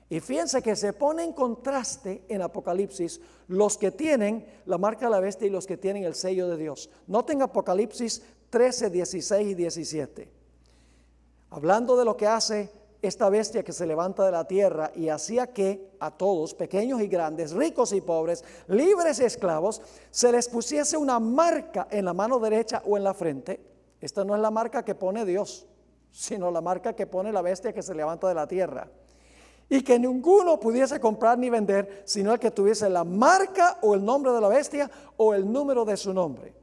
Y fíjense que se pone en contraste en Apocalipsis los que tienen la marca de la bestia y los que tienen el sello de Dios. Noten Apocalipsis 13, 16 y 17. Hablando de lo que hace esta bestia que se levanta de la tierra y hacía que a todos, pequeños y grandes, ricos y pobres, libres y esclavos, se les pusiese una marca en la mano derecha o en la frente. Esta no es la marca que pone Dios, sino la marca que pone la bestia que se levanta de la tierra. Y que ninguno pudiese comprar ni vender, sino el que tuviese la marca o el nombre de la bestia o el número de su nombre.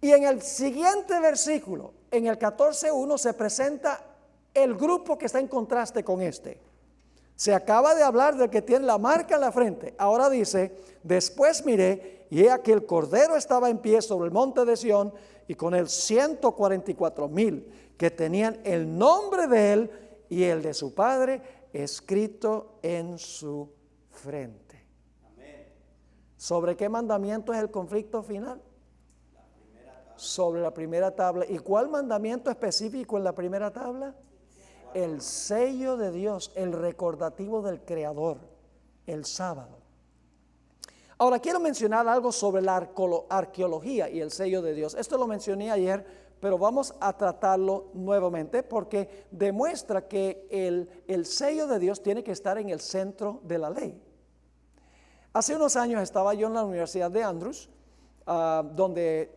Y en el siguiente versículo, en el 14:1, se presenta el grupo que está en contraste con este. Se acaba de hablar del que tiene la marca en la frente. Ahora dice, después miré, y he aquí el Cordero estaba en pie sobre el monte de Sión, y con él 144,000 que tenían el nombre de él y el de su Padre escrito en su frente. Amén. ¿Sobre qué mandamiento es el conflicto final? Sobre la primera tabla. ¿Y cuál mandamiento específico en la primera tabla? El sello de Dios, el recordativo del Creador, el sábado. Ahora quiero mencionar algo sobre la arqueología y el sello de Dios. Esto lo mencioné ayer, pero vamos a tratarlo nuevamente porque demuestra que el sello de Dios tiene que estar en el centro de la ley. Hace unos años estaba yo en la Universidad de Andrews, donde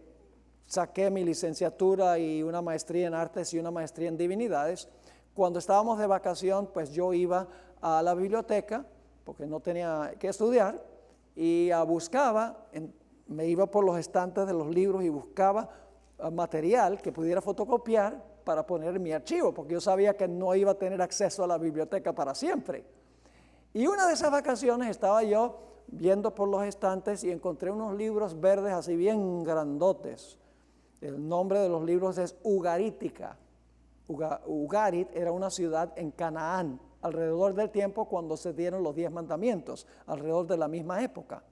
saqué mi licenciatura y una maestría en artes y una maestría en divinidades. Cuando estábamos de vacación, pues yo iba a la biblioteca, porque no tenía que estudiar, y buscaba, me iba por los estantes de los libros y buscaba material que pudiera fotocopiar para poner en mi archivo, porque yo sabía que no iba a tener acceso a la biblioteca para siempre. Y una de esas vacaciones estaba yo viendo por los estantes y encontré unos libros verdes así bien grandotes. El nombre de los libros es Ugarítica. Ugarit era una ciudad en Canaán, alrededor del tiempo cuando se dieron los 10 mandamientos, alrededor de la misma época.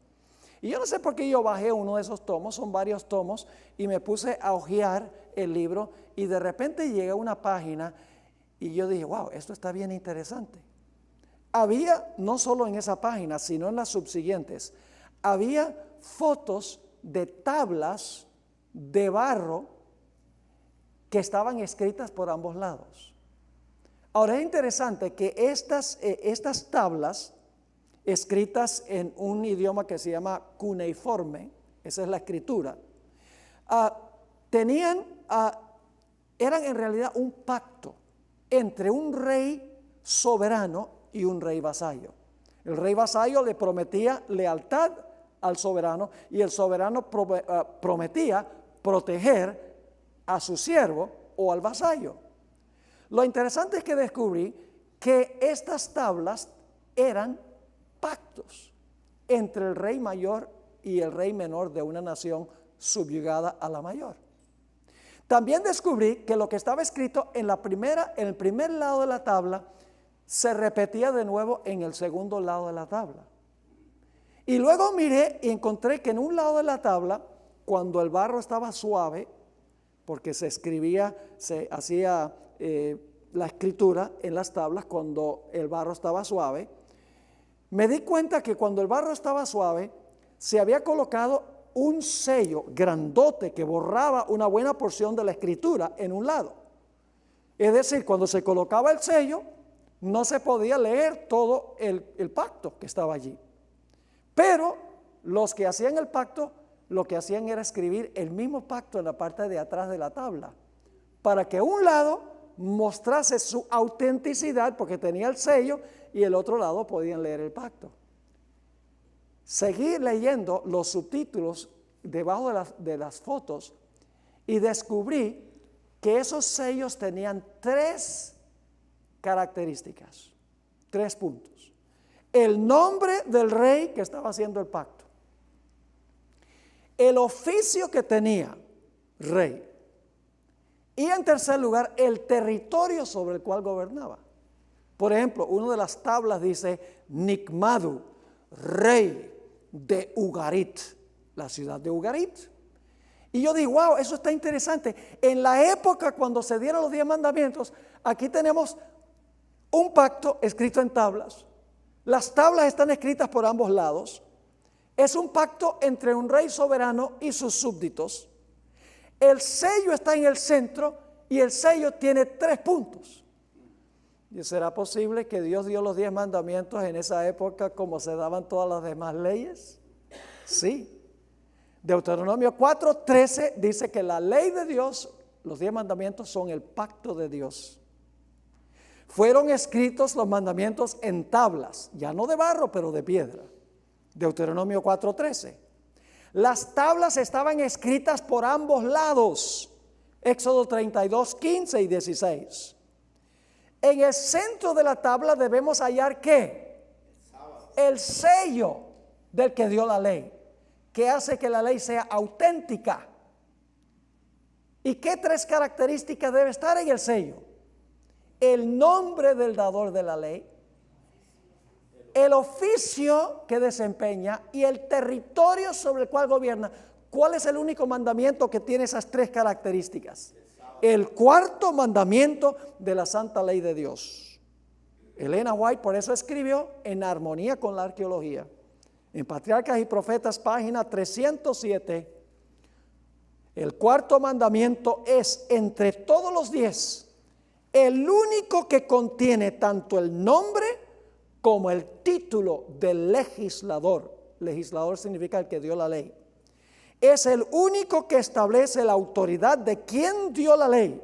Y yo no sé por qué yo bajé uno de esos tomos, son varios tomos, y me puse a hojear el libro, y de repente llegué a una página, y yo dije, wow, esto está bien interesante. Había, no solo en esa página, sino en las subsiguientes, había fotos de tablas de barro que estaban escritas por ambos lados. Ahora es interesante que estas tablas escritas en un idioma que se llama cuneiforme, esa es la escritura, eran en realidad un pacto entre un rey soberano y un rey vasallo. El rey vasallo le prometía lealtad al soberano y el soberano prometía proteger a su siervo o al vasallo. Lo interesante es que descubrí que estas tablas eran pactos entre el rey mayor y el rey menor de una nación subyugada a la mayor. También descubrí que lo que estaba escrito en el primer lado de la tabla se repetía de nuevo en el segundo lado de la tabla. Y luego miré y encontré que en un lado de la tabla, cuando el barro estaba suave, porque se hacía la escritura en las tablas cuando el barro estaba suave, me di cuenta que cuando el barro estaba suave, se había colocado un sello grandote que borraba una buena porción de la escritura en un lado. Es decir, cuando se colocaba el sello, no se podía leer todo el pacto que estaba allí. Pero los que hacían el pacto, lo que hacían era escribir el mismo pacto en la parte de atrás de la tabla, para que un lado mostrase su autenticidad, porque tenía el sello, y el otro lado podían leer el pacto. Seguí leyendo los subtítulos debajo de las fotos y descubrí que esos sellos tenían 3 características, 3 puntos. El nombre del rey que estaba haciendo el pacto, el oficio que tenía rey y en tercer lugar el territorio sobre el cual gobernaba. Por ejemplo, una de las tablas dice Nicmadu, rey de Ugarit, la ciudad de Ugarit. Y yo digo, wow, eso está interesante. En la época cuando se dieron los 10 mandamientos, aquí tenemos un pacto escrito en tablas. Las tablas están escritas por ambos lados. Es un pacto entre un rey soberano y sus súbditos. El sello está en el centro y el sello tiene 3 puntos. ¿Y será posible que Dios dio los 10 mandamientos en esa época como se daban todas las demás leyes? Sí. Deuteronomio 4:13 dice que la ley de Dios, los 10 mandamientos son el pacto de Dios. Fueron escritos los mandamientos en tablas, ya no de barro, pero de piedra. Deuteronomio 4:13. Las tablas estaban escritas por ambos lados. Éxodo 32:15 y 16. En el centro de la tabla debemos hallar ¿qué? El sello del que dio la ley, que hace que la ley sea auténtica. ¿Y qué 3 características debe estar en el sello? El nombre del dador de la ley, el oficio que desempeña y el territorio sobre el cual gobierna. ¿Cuál es el único mandamiento que tiene esas 3 características? El 4º mandamiento de la santa ley de Dios. Elena White por eso escribió En armonía con la arqueología, en Patriarcas y Profetas, página 307. El 4º mandamiento es, entre todos los 10, el único que contiene tanto el nombre como el título del legislador. Legislador significa el que dio la ley. Es el único que establece la autoridad de quien dio la ley.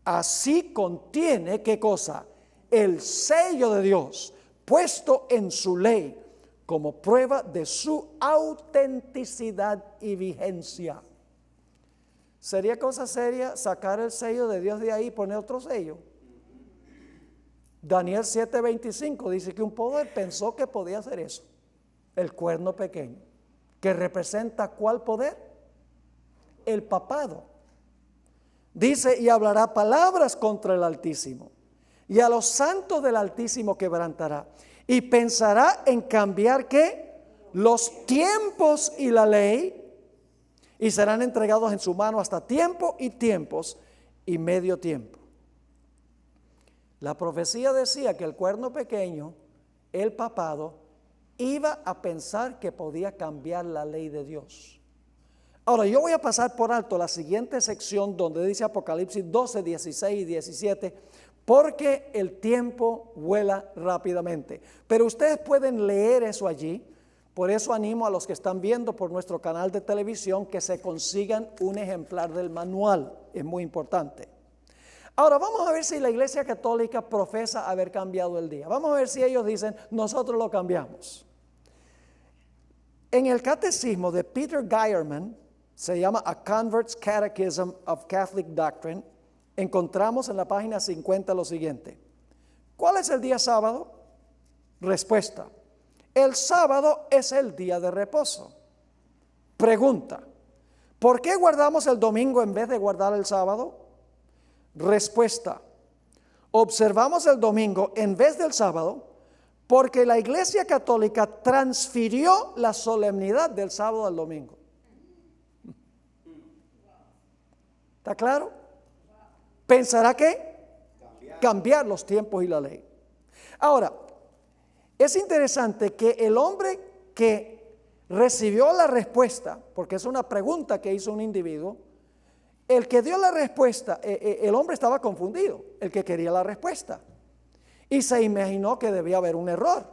Así contiene, ¿qué cosa? El sello de Dios puesto en su ley como prueba de su autenticidad y vigencia. ¿Sería cosa seria sacar el sello de Dios de ahí y poner otro sello? Daniel 7:25 dice que un poder pensó que podía hacer eso. El cuerno pequeño, que representa ¿cuál poder? El papado. Dice, y hablará palabras contra el Altísimo, y a los santos del Altísimo quebrantará, y pensará en cambiar ¿qué? Los tiempos y la ley, y serán entregados en su mano hasta tiempo y tiempos y medio tiempo. La profecía decía que el cuerno pequeño, el papado, iba a pensar que podía cambiar la ley de Dios. Ahora, yo voy a pasar por alto la siguiente sección donde dice Apocalipsis 12, 16 y 17, porque el tiempo vuela rápidamente. Pero ustedes pueden leer eso allí. Por eso animo a los que están viendo por nuestro canal de televisión que se consigan un ejemplar del manual. Es muy importante. Ahora vamos a ver si la Iglesia Católica profesa haber cambiado el día. Vamos a ver si ellos dicen, nosotros lo cambiamos. En el catecismo de Peter Geierman, se llama A Convert's Catechism of Catholic Doctrine, encontramos en la página 50 lo siguiente. ¿Cuál es el día sábado? Respuesta. El sábado es el día de reposo. Pregunta. ¿Por qué guardamos el domingo en vez de guardar el sábado? Respuesta. Observamos el domingo en vez del sábado porque la Iglesia Católica transfirió la solemnidad del sábado al domingo. ¿Está claro? ¿Pensará que? Cambiar los tiempos y la ley. Ahora, es interesante que el hombre que recibió la respuesta, porque es una pregunta que hizo un individuo, el que dio la respuesta, el hombre estaba confundido, el que quería la respuesta, y se imaginó que debía haber un error,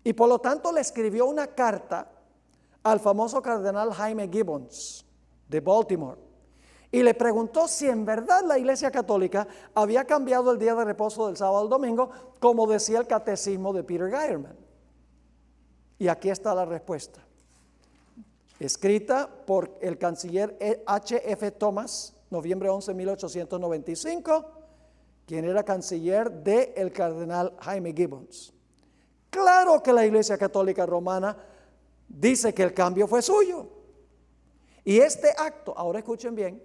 y por lo tanto le escribió una carta al famoso cardenal Jaime Gibbons de Baltimore, y le preguntó si en verdad la Iglesia Católica había cambiado el día de reposo del sábado al domingo, como decía el catecismo de Peter Geierman. Y aquí está la respuesta, escrita por el canciller H.F. Thomas, noviembre 11, 1895, quien era canciller del cardenal Jaime Gibbons. Claro que la Iglesia Católica Romana dice que el cambio fue suyo. Y este acto, ahora escuchen bien,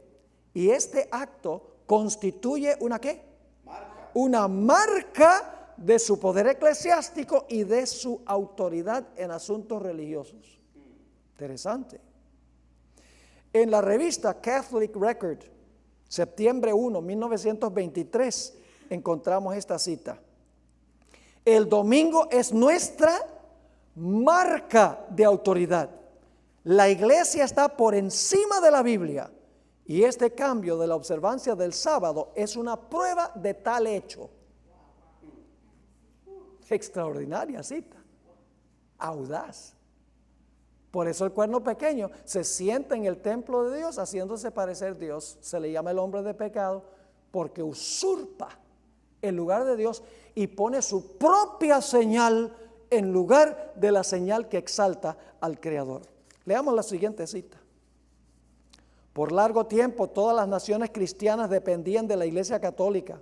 y este acto constituye una ¿qué? Marca. Una marca de su poder eclesiástico y de su autoridad en asuntos religiosos. Interesante. En la revista Catholic Record, septiembre 1, 1923, encontramos esta cita. El domingo es nuestra marca de autoridad. La iglesia está por encima de la Biblia y este cambio de la observancia del sábado es una prueba de tal hecho. Extraordinaria cita, audaz. Por eso el cuerno pequeño se sienta en el templo de Dios haciéndose parecer Dios. Se le llama el hombre de pecado porque usurpa el lugar de Dios y pone su propia señal en lugar de la señal que exalta al Creador. Leamos la siguiente cita. Por largo tiempo todas las naciones cristianas dependían de la Iglesia Católica.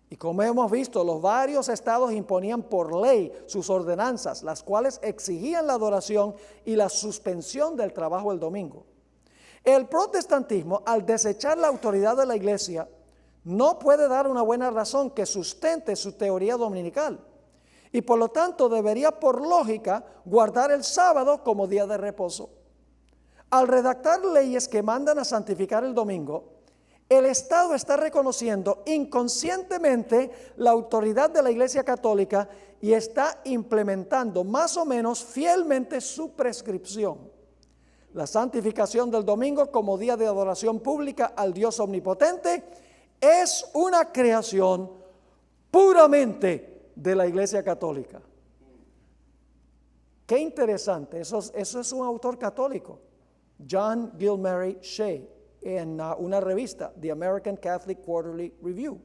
Y como hemos visto, los varios estados imponían por ley sus ordenanzas, las cuales exigían la adoración y la suspensión del trabajo el domingo. El protestantismo, al desechar la autoridad de la iglesia, no puede dar una buena razón que sustente su teoría dominical. Y por lo tanto debería por lógica guardar el sábado como día de reposo. Al redactar leyes que mandan a santificar el domingo, el Estado está reconociendo inconscientemente la autoridad de la Iglesia Católica y está implementando más o menos fielmente su prescripción. La santificación del domingo como día de adoración pública al Dios omnipotente es una creación puramente de la Iglesia Católica. Qué interesante, eso es un autor católico, John Gilmary Shea, en una revista, The American Catholic Quarterly Review.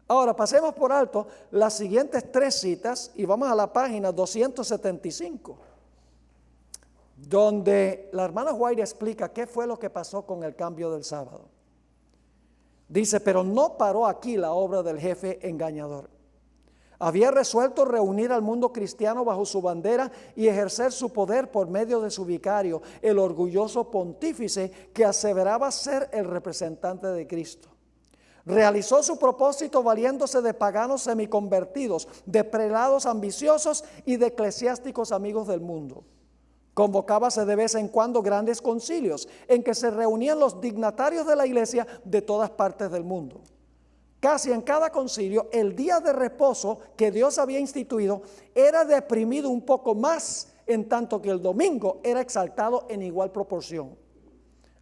Ahora pasemos por alto las siguientes tres citas y vamos a la página 275, donde la hermana White explica qué fue lo que pasó con el cambio del sábado. Dice, pero no paró aquí la obra del jefe engañador. Había resuelto reunir al mundo cristiano bajo su bandera y ejercer su poder por medio de su vicario, el orgulloso pontífice que aseveraba ser el representante de Cristo. Realizó su propósito valiéndose de paganos semiconvertidos, de prelados ambiciosos y de eclesiásticos amigos del mundo. Convocábase de vez en cuando grandes concilios en que se reunían los dignatarios de la iglesia de todas partes del mundo. Casi en cada concilio, el día de reposo que Dios había instituido era deprimido un poco más, en tanto que el domingo era exaltado en igual proporción.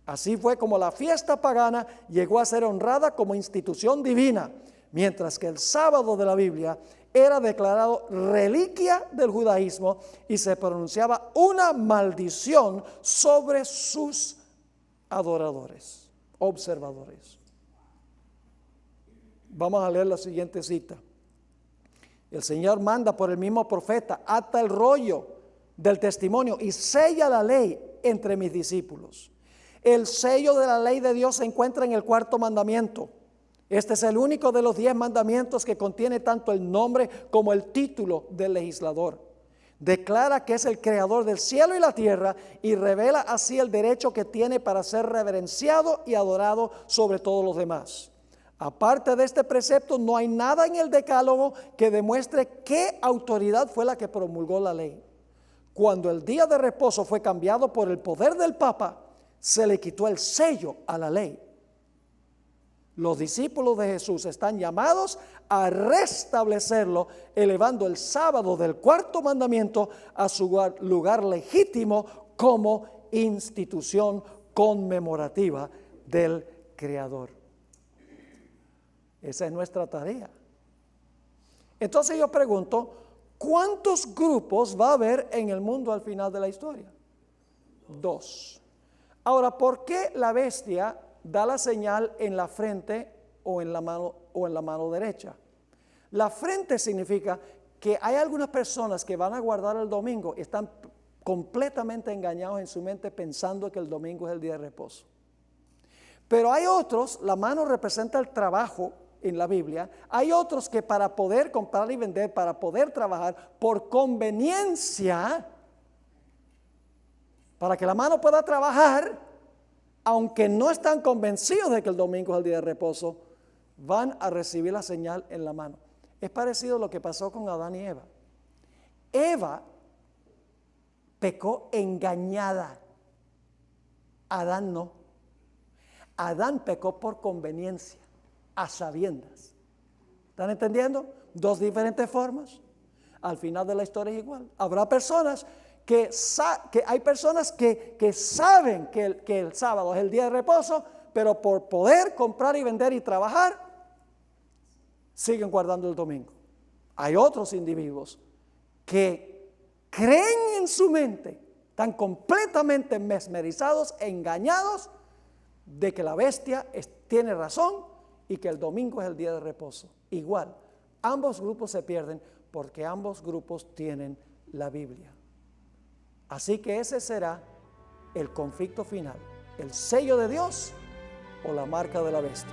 Así fue como la fiesta pagana llegó a ser honrada como institución divina, mientras que el sábado de la Biblia era declarado reliquia del judaísmo y se pronunciaba una maldición sobre sus adoradores, observadores. Vamos a leer la siguiente cita. El Señor manda por el mismo profeta: ata el rollo del testimonio y sella la ley entre mis discípulos. El sello de la ley de Dios se encuentra en el cuarto mandamiento. Este es el único de los 10 mandamientos que contiene tanto el nombre como el título del legislador. Declara que es el creador del cielo y la tierra y revela así el derecho que tiene para ser reverenciado y adorado sobre todos los demás. Aparte de este precepto, no hay nada en el decálogo que demuestre qué autoridad fue la que promulgó la ley. Cuando el día de reposo fue cambiado por el poder del Papa, se le quitó el sello a la ley. Los discípulos de Jesús están llamados a restablecerlo, elevando el sábado del cuarto mandamiento a su lugar legítimo como institución conmemorativa del Creador. Esa es nuestra tarea. Entonces yo pregunto, ¿cuántos grupos va a haber en el mundo al final de la historia? 2. Ahora, ¿por qué la bestia da la señal en la frente o en la mano derecha? La frente significa que hay algunas personas que van a guardar el domingo y están completamente engañados en su mente pensando que el domingo es el día de reposo. Pero hay otros, la mano representa el trabajo en la Biblia. Hay otros que para poder comprar y vender, para poder trabajar por conveniencia, para que la mano pueda trabajar, aunque no están convencidos de que el domingo es el día de reposo, van a recibir la señal en la mano. Es parecido a lo que pasó con Adán y Eva. Eva pecó engañada. Adán no. Adán pecó por conveniencia, a sabiendas. ¿Están entendiendo? 2 diferentes formas. Al final de la historia es igual. Habrá personas que hay personas que saben que el sábado es el día de reposo, pero por poder comprar y vender y trabajar, siguen guardando el domingo. Hay otros individuos que creen en su mente, están completamente mesmerizados, engañados de que la bestia tiene razón y que el domingo es el día de reposo. Igual, ambos grupos se pierden porque ambos grupos tienen la Biblia. Así que ese será el conflicto final, el sello de Dios o la marca de la bestia.